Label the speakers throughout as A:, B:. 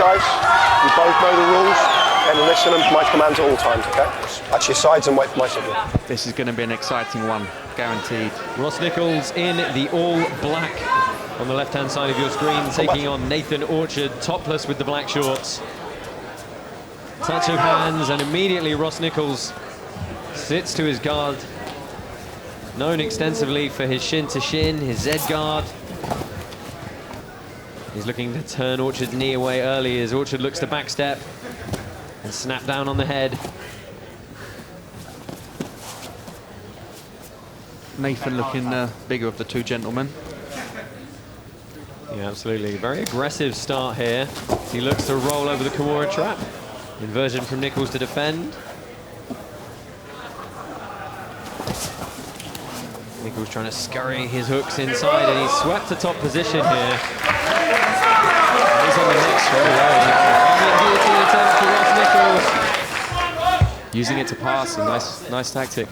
A: guys. You both know the rules, and listen to my commands at all times, okay? Watch your sides and wait for my signal.
B: This is going to be an exciting one, guaranteed.
C: Ross Nicholls in the all-black on the left-hand side of your screen, taking on Nathan Orchard, topless with the black shorts. Touch of hands, and immediately Ross Nicholls sits to his guard. Known extensively for his shin-to-shin, his Z-guard. He's looking to turn Orchard's knee away early as Orchard looks to backstep and snap down on the head.
B: Nathan looking bigger of the two gentlemen.
C: Yeah, absolutely. Very aggressive start here. He looks to roll over the Kimura trap. Inversion from Nicholls to defend. Nicholls trying to scurry his hooks inside, and he's swept to top position here. He's on the next straight away. Guillotine attempt for Ross Nicholls.
D: Using it to pass, a nice tactic.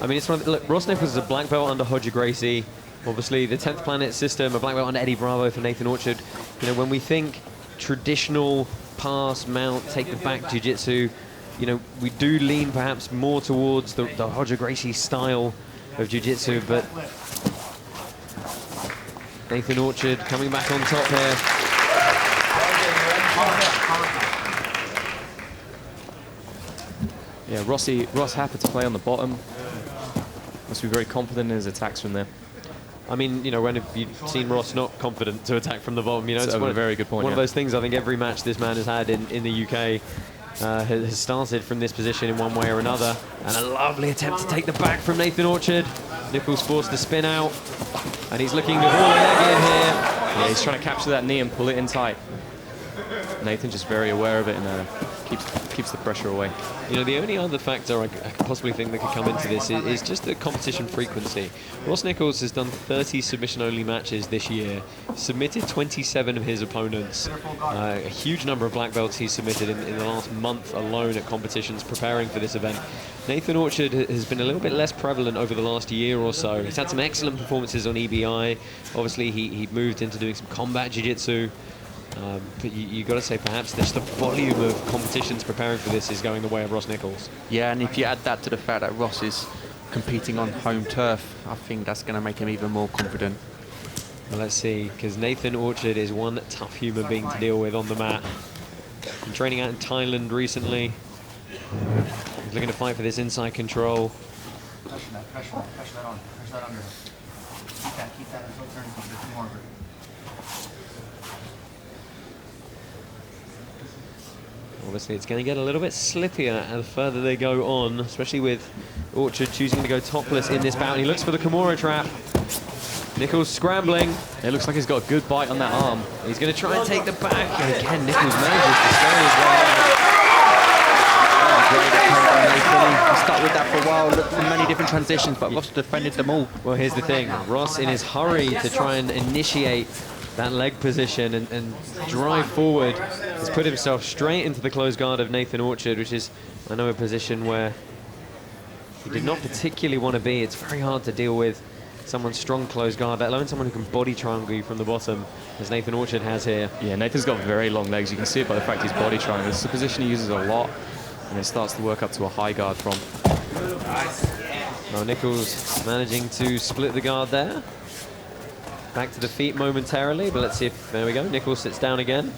C: I mean, it's one of the, look, Ross Nicholls is a black belt under Roger Gracie. Obviously, the 10th Planet system, a black belt under Eddie Bravo for Nathan Orchard. You know, when we think traditional pass, mount, take the back jiu-jitsu, you know, we do lean perhaps more towards the Roger Gracie style of jiu-jitsu, but Nathan Orchard coming back on top here.
D: Yeah, Ross happy to play on the bottom. Must be very confident in his attacks from there.
C: I mean, you know, when have you seen Ross not confident to attack from the bottom? You know,
D: it's a very good point.
C: One of those things I think every match this man has had in the UK has started from this position in one way or another. And a lovely attempt to take the back from Nathan Orchard. Nicholls forced to spin out, and he's looking to haul a leg in here.
D: Yeah, he's trying to capture that knee and pull it in tight. Nathan just very aware of it and keeps the pressure away.
C: You know, the only other factor I could possibly think that could come into this is just the competition frequency. Ross Nicholls has done 30 submission-only matches this year, submitted 27 of his opponents, a huge number of black belts he's submitted in the last month alone at competitions preparing for this event. Nathan Orchard has been a little bit less prevalent over the last year or so. He's had some excellent performances on EBI. Obviously, he moved into doing some combat jiu-jitsu. But you got to say perhaps just the volume of competitions preparing for this is going the way of Ross Nicholls.
B: Yeah, and if you add that to the fact that Ross is competing on home turf, I think that's going to make him even more confident.
C: Well, let's see, because Nathan Orchard is one tough human being to deal with on the mat. Been training out in Thailand recently. He's looking to fight for this inside control.
E: Pressure that on. Pressure that under. Keep that until it turns into the more.
C: Obviously, it's going to get a little bit slippier the further they go on, especially with Orchard choosing to go topless in this bout. And he looks for the Kimura trap. Nicholls scrambling.
D: It looks like he's got a good bite on that arm.
C: He's going to try and take the back. And again, Nicholls manages to stay his way out.
B: He stuck with that for a while, looked for many different transitions, but Ross defended them all.
C: Well, here's the thing. Ross, in his hurry to try and initiate that leg position and drive forward, has put himself straight into the closed guard of Nathan Orchard, which is, I know, a position where he did not particularly want to be. It's very hard to deal with someone's strong closed guard, let alone someone who can body triangle you from the bottom, as Nathan Orchard has here.
D: Yeah, Nathan's got very long legs. You can see it by the fact he's body triangle. It's a position he uses a lot, and it starts to work up to a high guard from.
C: Well, Nicholls managing to split the guard there. Back to the feet momentarily, but let's see if, there we go, Nicholls sits down again.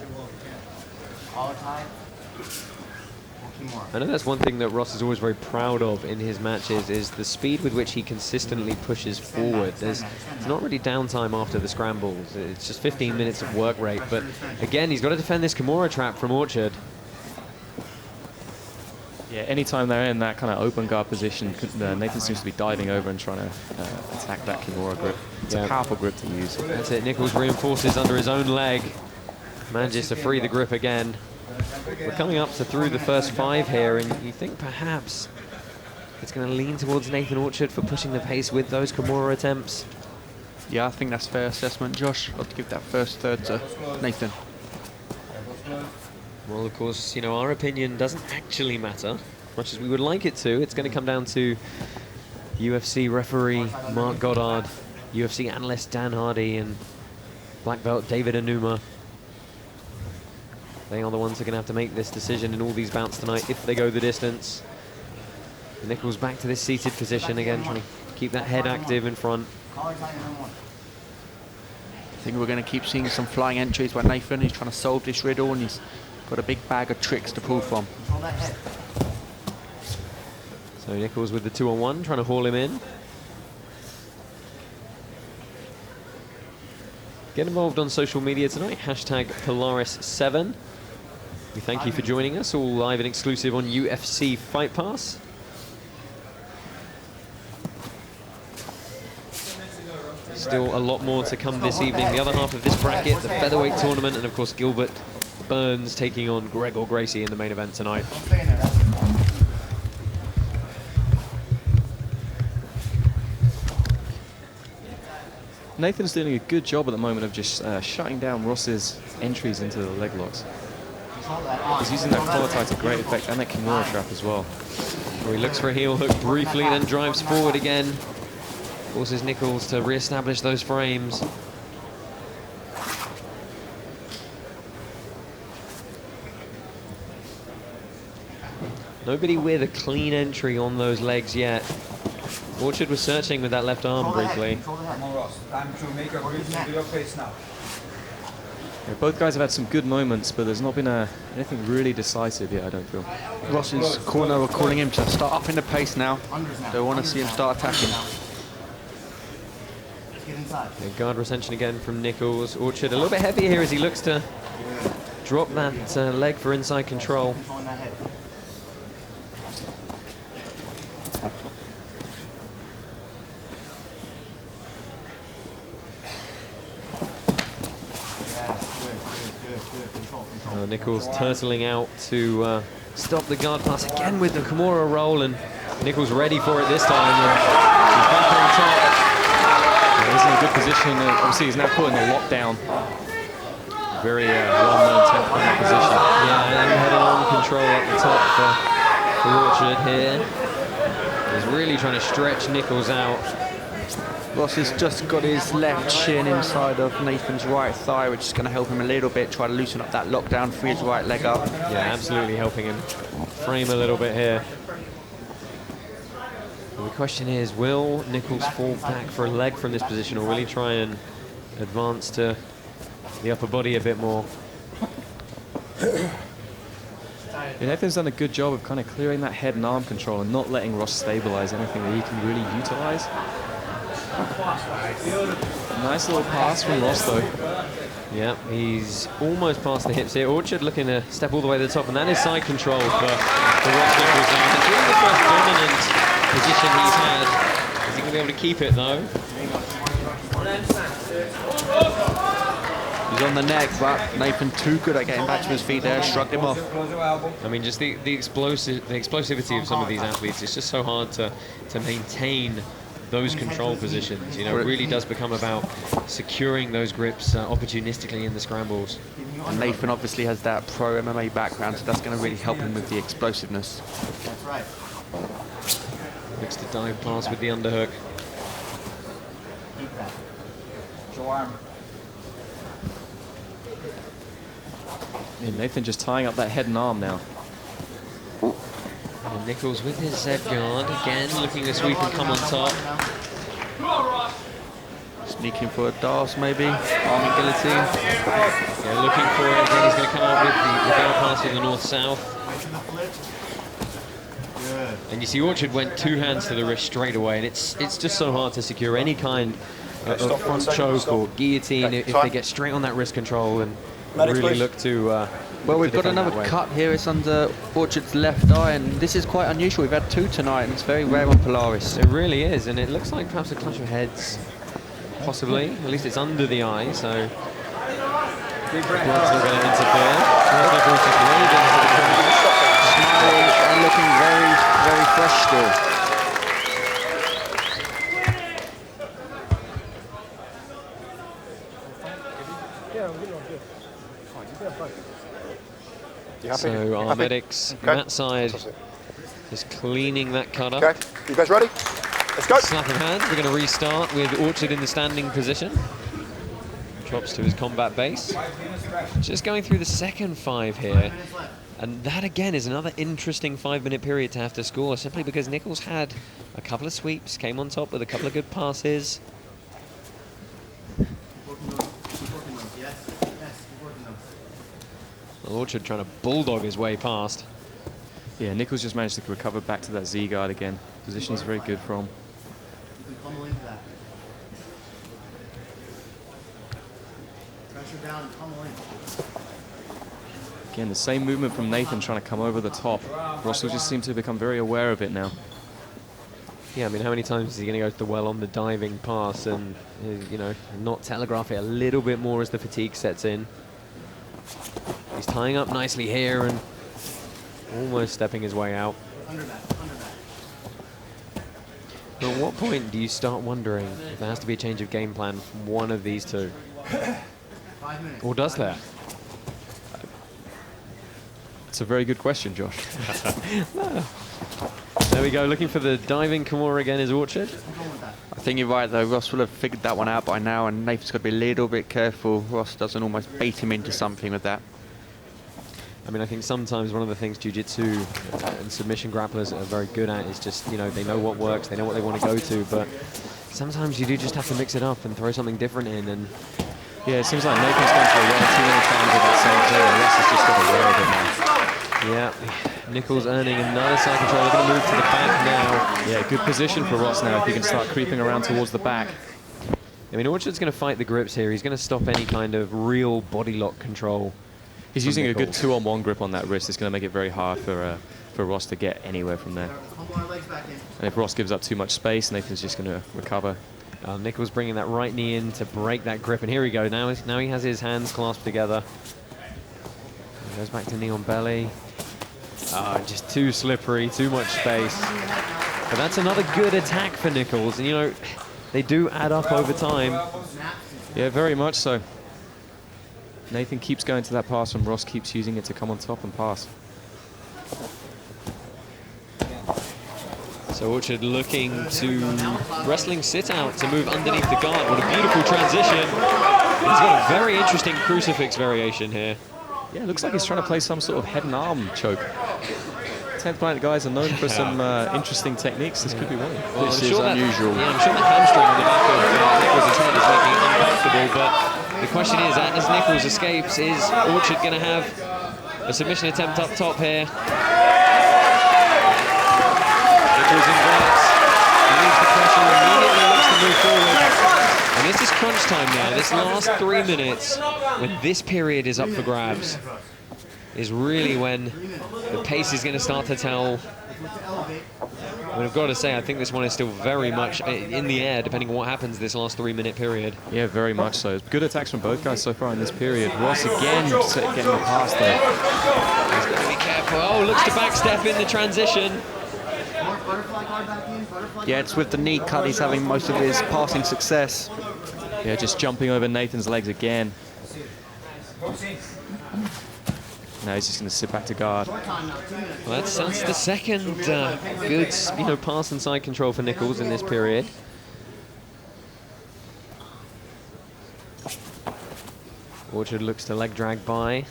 C: I know that's one thing that Ross is always very proud of in his matches, is the speed with which he consistently pushes forward. There's not really downtime after the scrambles. It's just 15 minutes of work rate, but again, he's got to defend this Kimura trap from Orchard.
D: Yeah, anytime they're in that kind of open guard position, Nathan seems to be diving over and trying to attack that Kimura grip. It's a powerful grip to use.
C: That's it. Nicholls reinforces under his own leg. Manages to free the grip again. We're coming up to through the first 5 here, and you think perhaps it's going to lean towards Nathan Orchard for pushing the pace with those Kimura attempts.
B: Yeah, I think that's a fair assessment, Josh. I'd give that first third to Nathan.
C: Well, of course, you know, our opinion doesn't actually matter, much as we would like it to. It's going to come down to UFC referee Mark Goddard, UFC analyst Dan Hardy, and black belt David Anuma. They are the ones who are going to have to make this decision in all these bouts tonight if they go the distance. Nicholls back to this seated position again, trying to keep that head active in front.
B: I think we're going to keep seeing some flying entries by Nathan. He's trying to solve this riddle and he's got a big bag of tricks to pull from.
C: So Nicholls with the 2-on-1, trying to haul him in. Get involved on social media tonight, hashtag Polaris7. We thank you for joining us, all live and exclusive on UFC Fight Pass. Still a lot more to come this evening. The other half of this bracket, the featherweight tournament, and of course Gilbert Burns taking on Gregor Gracie in the main event tonight.
D: Nathan's doing a good job at the moment of just shutting down Ross's entries into the leg locks. He's using that collar tie to great effect and that Kimura trap as well.
C: Well, he looks for a heel hook briefly, then drives forward again. Forces Nicholls to re-establish those frames. Nobody with a clean entry on those legs yet. Orchard was searching with that left arm briefly.
D: Yeah, both guys have had some good moments, but there's not been anything really decisive yet, I don't feel.
B: Ross's corner are calling him to start upping the pace now. They want to see him start attacking.
C: And guard retention again from Nicholls. Orchard a little bit heavier here as he looks to drop that leg for inside control. Nicholls turtling out to stop the guard pass again with the Kimura roll, and Nicholls ready for it this time. And he's back on top.
D: Yeah, he's in a good position. Obviously, he's now caught in the lockdown. Very well-known tempo in that position.
C: Yeah, and heading on control up the top for Orchard here. He's really trying to stretch Nicholls out.
B: Ross has just got his left shin inside of Nathan's right thigh, which is going to help him a little bit, try to loosen up that lockdown, free his right leg up.
C: Yeah, absolutely helping him frame a little bit here. And the question is, will Nicholls fall back for a leg from this position, or will he try and advance to the upper body a bit more?
D: Yeah, Nathan's done a good job of kind of clearing that head and arm control and not letting Ross stabilize anything that he can really utilize. Nice little pass from Ross, though.
C: Yeah, he's almost past the hips here. Orchard looking to step all the way to the top, and that is side control for Ross Nicholls. It's really the first dominant position he's had. Is he going to be able to keep it, though?
B: He's on the neck, but Nathan too good at getting back to his feet there, shrugged him off.
C: I mean, just the explosivity of some of these athletes, it's just so hard to maintain those control positions. You know, it really does become about securing those grips opportunistically in the scrambles.
B: And Nathan obviously has that pro MMA background, so that's going to really help him with the explosiveness.
E: That's right.
C: Looks to dive past with the underhook.
E: Keep that. Show arm.
D: Yeah, Nathan just tying up that head and arm now.
C: And Nicholls with his Z guard again, looking to sweep and come on top.
B: Sneaking for a DAS maybe, arming guillotine.
C: Yeah, looking for it again. He's going to come out with the guard pass in the north-south. And you see Orchard went two hands to the wrist straight away, and it's just so hard to secure any kind of front choke or guillotine if they get straight on that wrist control and really look to
B: well, we've got another cut here. It's under Orchard's left eye, and this is quite unusual. We've had two tonight, and it's very rare on Polaris.
C: It really is, and it looks like perhaps a clash of heads, possibly. At least it's under the eye, so blood's not going to interfere. Nicholls just wading into the crowd,
B: Smiling and looking very, very fresh still.
C: So our medics on that side just cleaning that cut up.
A: Okay, you guys ready? Let's go.
C: Slap of hands. We're going to restart with Orchard in the standing position. drops to his combat base. Just going through the second 5 here. And that, again, is another interesting 5-minute period to have to score, simply because Nicholls had a couple of sweeps, came on top with a couple of good passes. Orchard trying to bulldog his way past.
D: Yeah, Nicholls just managed to recover back to that Z guard again. Position's very good for him.
E: Pressure down and pummel in.
D: Again, the same movement from Nathan trying to come over the top. Ross will just seem to become very aware of it now.
C: Yeah, I mean, how many times is he going to go to the well on the diving pass and, you know, not telegraph it a little bit more as the fatigue sets in? He's tying up nicely here and almost stepping his way out. But at what point do you start wondering if there has to be a change of game plan from one of these two?
E: 5 minutes.
C: Or does there?
D: It's a very good question, Josh.
C: There we go, looking for the diving Kimura again is Orchard.
B: I think you're right though, Ross will have figured that one out by now, and Nathan's got to be a little bit careful Ross doesn't almost bait him into something with that.
C: I mean, I think sometimes one of the things jiu-jitsu and submission grapplers are very good at is just, you know, they know what works, they know what they want to go to, but sometimes you do just have to mix it up and throw something different in. And
D: yeah, it seems like Nathan's gone for a well too many times with that same play, and Ross has just got aware of it now.
C: yeah, Nicholls earning another side control. They're going to move to the back now.
D: Yeah, good position for Ross now if he can start creeping around towards the back.
C: I mean, Orchard's going to fight the grips here. He's going to stop any kind of real body lock control.
D: He's using a good
C: Nicholls.
D: 2-on-1 grip on that wrist. It's going to make it very hard for Ross to get anywhere from there.
E: Pummel our legs back in.
D: And if Ross gives up too much space, Nathan's just going to recover.
C: Nicholls bringing that right knee in to break that grip. And here we go. Now he has his hands clasped together. He goes back to knee on belly. Just too slippery, too much space. But that's another good attack for Nicholls. And, you know, they do add up over time.
D: Yeah, very much so. Nathan keeps going to that pass and Ross keeps using it to come on top and pass.
C: So Orchard looking to wrestling sit out to move underneath the guard. What a beautiful transition. He's got a very interesting crucifix variation here.
D: Yeah, it looks like he's trying to play some sort of head and arm choke. 10th planet guys are known for some interesting techniques. This could be one.
C: Well,
D: This
C: I'm
D: is
C: sure
D: unusual.
C: I'm sure the hamstring on the back of Nicholls' head is making it uncomfortable, but the question is, as Nicholls escapes, is Orchard going to have a submission attempt up top here? Nicholls inverts, relieves the pressure, immediately looks to move forward. And this is crunch time now. This last 3 minutes, when this period is up for grabs, is really when the pace is going to start to tell. I mean, I've got to say, I think this one is still very much in the air, depending on what happens this last 3 minute period.
D: Yeah, very much so. Good attacks from both guys so far in this period. Ross again getting the pass there.
C: He's got to be careful. Oh, looks to backstep in the transition.
B: Yeah, it's with the knee cut he's having most of his passing success.
D: Yeah, just jumping over Nathan's legs again. Now he's just going to sit back to guard.
C: Well, that's the second good, pass and side control for Nicholls in this period. Orchard looks to leg drag by.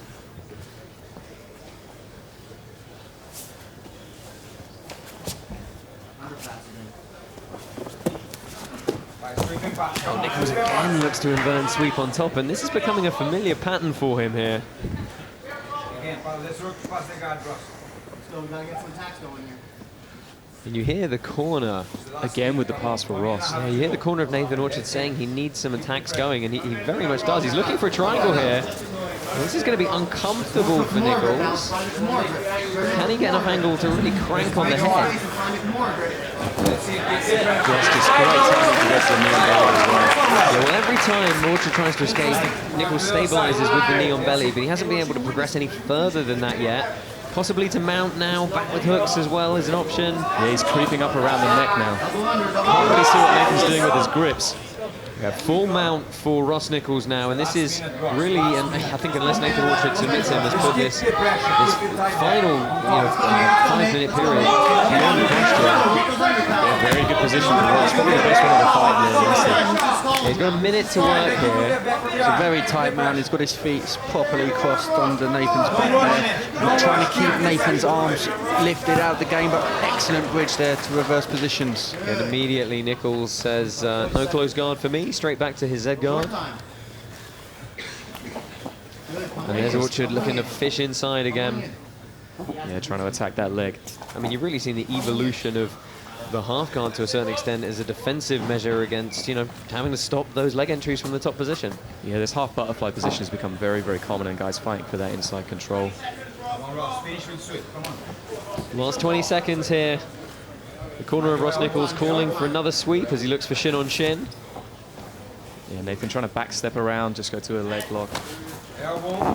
C: Oh, Nicholls again looks to invert and sweep on top, and this is becoming a familiar pattern for him here.
E: Let's go, we gotta get some attacks going here.
C: And you hear the corner.
D: Again with the pass for Ross.
C: Yeah, you hear the corner of Nathan Orchard saying he needs some attacks going, and he very much does. He's looking for a triangle here. And this is going to be uncomfortable for Nicholls. Can he get enough angle to really crank on the head?
D: Ross just great timing to get to the knee on belly as well.
C: Yeah, well, every time Orchard tries to escape, Nicholls stabilizes with the knee on belly, but he hasn't been able to progress any further than that yet. Possibly to mount now, back with hooks as well is an option.
D: Yeah, he's creeping up around the neck now. Can't really see what Nathan's doing with his grips.
C: Yeah, full mount for Ross Nicholls now, and this is really, and I think unless Nathan Orchard submits him, has put this final 5-minute period beyond question.
D: Yeah, very good position for Ross. Probably the best one of the fight there.
B: He's got a minute to work here. It's a very tight mount. He's got his feet properly crossed under Nathan's back there. Not trying to keep Nathan's arms lifted out of the game, but excellent bridge there to reverse positions.
C: And immediately Nicholls says, no close guard for me. Straight back to his Z guard. And there's Orchard looking to fish inside again.
D: Yeah, trying to attack that leg.
C: I mean, you've really seen the evolution of the half guard to a certain extent as a defensive measure against, having to stop those leg entries from the top position.
D: Yeah, this half butterfly position has become very, very common, and guys fighting for that inside control.
C: Last 20 seconds here. The corner of Ross Nicholls calling for another sweep as he looks for shin on shin.
D: Yeah, Nathan trying to back step around, just go to a leg lock.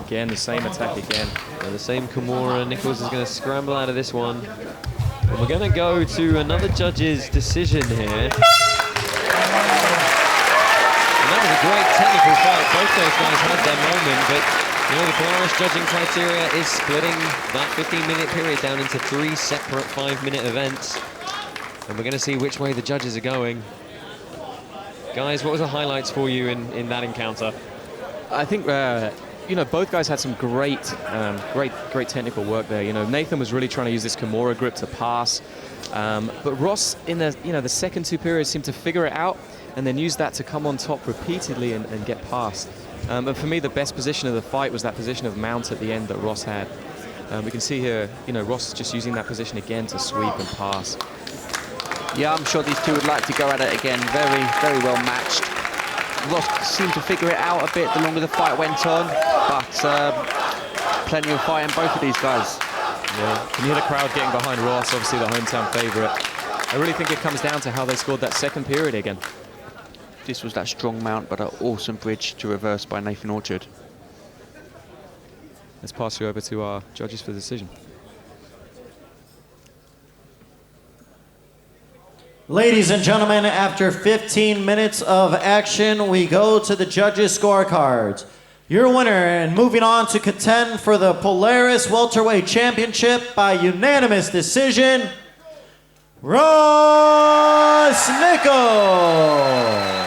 D: Again, the same attack again.
C: And the same Kimura. Nicholls is going to scramble out of this one. And we're going to go to another judge's decision here. And that was a great technical fight. Both those guys had their moment, but the Polaris judging criteria is splitting that 15-minute period down into 3 separate 5-minute events. And we're going to see which way the judges are going. Guys, what was the highlights for you in that encounter?
D: I think, both guys had some great technical work there. Nathan was really trying to use this Kimura grip to pass. But Ross, in the second 2 periods, seemed to figure it out and then use that to come on top repeatedly and get past. And for me, the best position of the fight was that position of mount at the end that Ross had. We can see here, Ross just using that position again to sweep and pass.
B: Yeah, I'm sure these two would like to go at it again. Very, very well matched. Ross seemed to figure it out a bit the longer the fight went on, but plenty of fight in both of these guys.
D: Yeah, can you hear the crowd getting behind Ross, obviously the hometown favourite. I really think it comes down to how they scored that second period again.
B: This was that strong mount, but an awesome bridge to reverse by Nathan Orchard.
D: Let's pass you over to our judges for the decision.
F: Ladies and gentlemen, after 15 minutes of action, we go to the judges' scorecards. Your winner and moving on to contend for the Polaris Welterweight Championship by unanimous decision, Ross Nicholls.